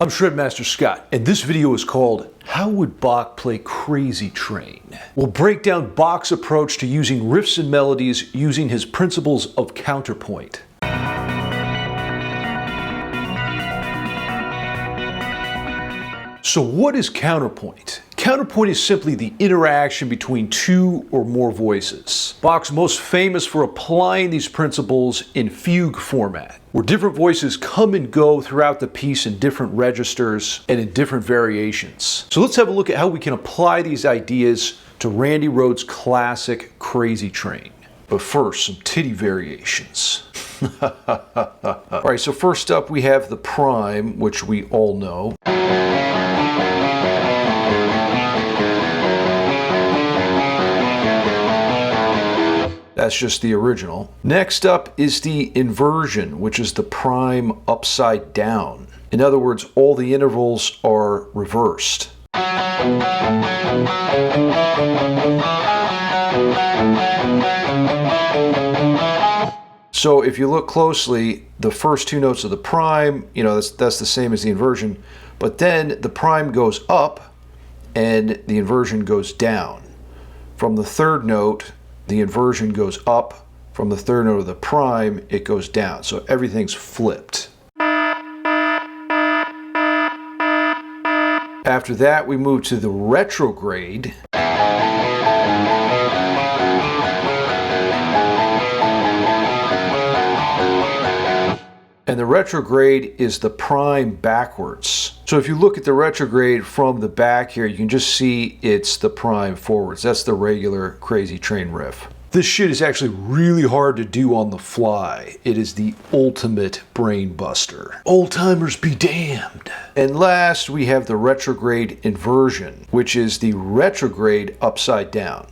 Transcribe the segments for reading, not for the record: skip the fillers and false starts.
I'm Shredmaster Scott, and this video is called How Would Bach Play Crazy Train? We'll break down Bach's approach to using riffs and melodies using his principles of counterpoint. So what is counterpoint? Counterpoint is simply the interaction between two or more voices. Bach's most famous for applying these principles in fugue format, where different voices come and go throughout the piece in different registers and in different variations. So let's have a look at how we can apply these ideas to Randy Rhoads' classic Crazy Train. But first, some titty variations. All right, so first up we have the prime, which we all know. That's just the original. Next up is the inversion, which is the prime upside down. In other words, all the intervals are reversed. So if you look closely, the first two notes of the prime, that's the same as the inversion, but then the prime goes up and the inversion goes down. From the third note, the inversion goes up. From the third note of the prime, it goes down. So everything's flipped. After that, we move to the retrograde. And the retrograde is the prime backwards. So if you look at the retrograde from the back here, you can just see it's the prime forwards. That's the regular Crazy Train riff. This shit is actually really hard to do on the fly. It is the ultimate brain buster. Old timers be damned. And last, we have the retrograde inversion, which is the retrograde upside down.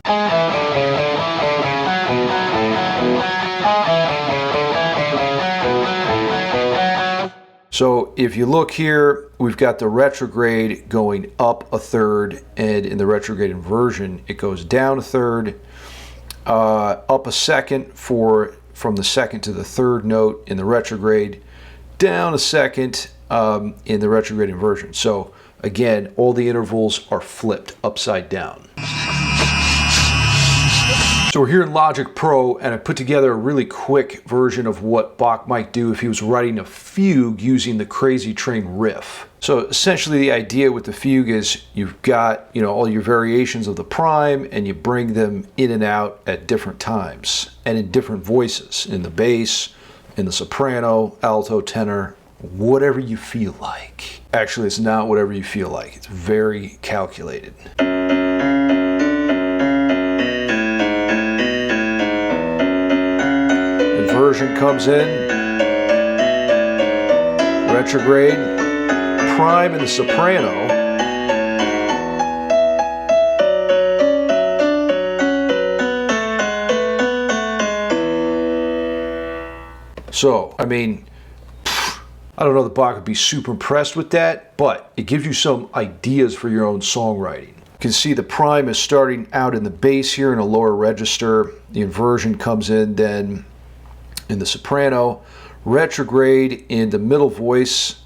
So if you look here, we've got the retrograde going up a third, and in the retrograde inversion, it goes down a third, up a second from the second to the third note in the retrograde, down a second in the retrograde inversion. So again, all the intervals are flipped upside down. So we're here in Logic Pro, and I put together a really quick version of what Bach might do if he was writing a fugue using the Crazy Train riff. So essentially the idea with the fugue is you've got, all your variations of the prime, and you bring them in and out at different times and in different voices, in the bass, in the soprano, alto, tenor, whatever you feel like. Actually, it's not whatever you feel like. It's very calculated. Inversion comes in, retrograde, prime in the soprano, so, I don't know that Bach would be super impressed with that, but it gives you some ideas for your own songwriting. You can see the prime is starting out in the bass here in a lower register, the inversion comes in then in the soprano, retrograde in the middle voice,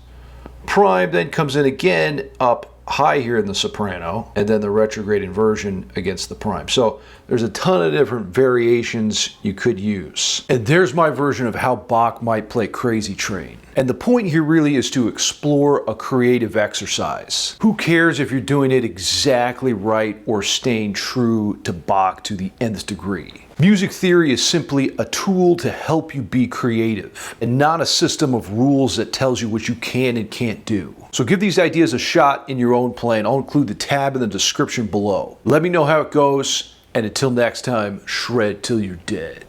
prime then comes in again up high here in the soprano, and then the retrograde inversion against the prime. So there's a ton of different variations you could use. And there's my version of how Bach might play Crazy Train. And the point here really is to explore a creative exercise. Who cares if you're doing it exactly right or staying true to Bach to the nth degree? Music theory is simply a tool to help you be creative, and not a system of rules that tells you what you can and can't do. So give these ideas a shot in your own playing. I'll include the tab in the description below. Let me know how it goes, and until next time, shred till you're dead.